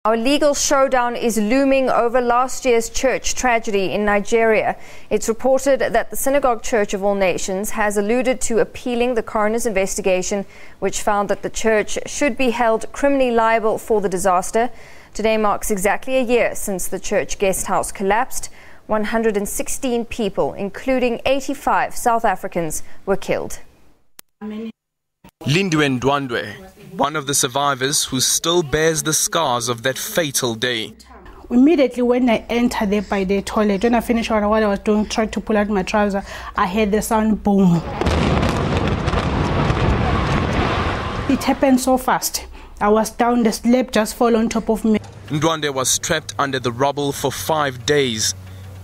Our legal showdown is looming over last year's church tragedy in Nigeria. It's reported that the Synagogue Church of All Nations has alluded to appealing the coroner's investigation, which found that the church should be held criminally liable for the disaster. Today marks exactly a year since the church guesthouse collapsed. 116 people, including 85 South Africans, were killed. Lindwe Ndwandwe, one of the survivors who still bears the scars of that fatal day. Immediately when I entered there by the toilet, when I finished what I was doing, tried to pull out my trouser, I heard the sound boom. It happened so fast. I was down, the slab just fell on top of me. Ndwandwe was trapped under the rubble for 5 days.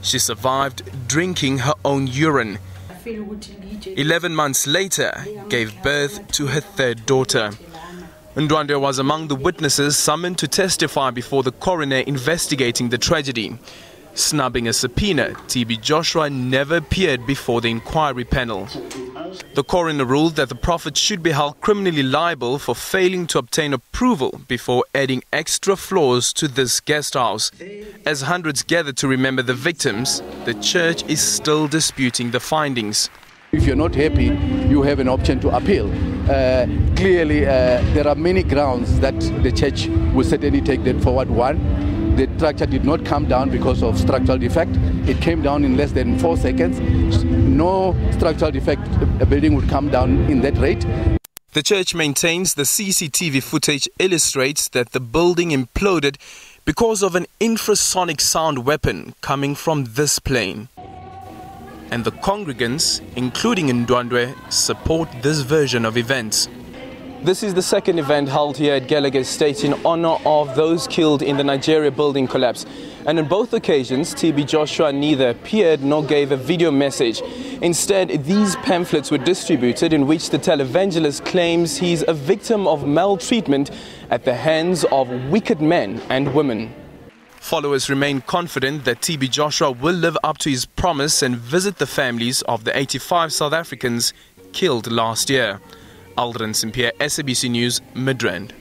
She survived drinking her own urine. 11 months later, gave birth to her third daughter. Ndwandwe was among the witnesses summoned to testify before the coroner investigating the tragedy. Snubbing a subpoena, TB Joshua never appeared before the inquiry panel. The coroner ruled that the prophet should be held criminally liable for failing to obtain approval before adding extra floors to this guest house. As hundreds gathered to remember the victims, the church is still disputing the findings. If you're not happy, you have an option to appeal. Clearly, there are many grounds that the church will certainly take that forward. One, the structure did not come down because of structural defect. It came down in less than 4 seconds. No structural defect, a building would come down in that rate. The church maintains the CCTV footage illustrates that the building imploded because of an infrasonic sound weapon coming from this plane. And the congregants, including Ndwandwe, support this version of events. This is the second event held here at Gallagher Estate in honor of those killed in the Nigeria building collapse. And on both occasions, TB Joshua neither appeared nor gave a video message. Instead, these pamphlets were distributed in which the televangelist claims he's a victim of maltreatment at the hands of wicked men and women. Followers remain confident that TB Joshua will live up to his promise and visit the families of the 85 South Africans killed last year. Aldrin Simpier, SABC News, Midrand.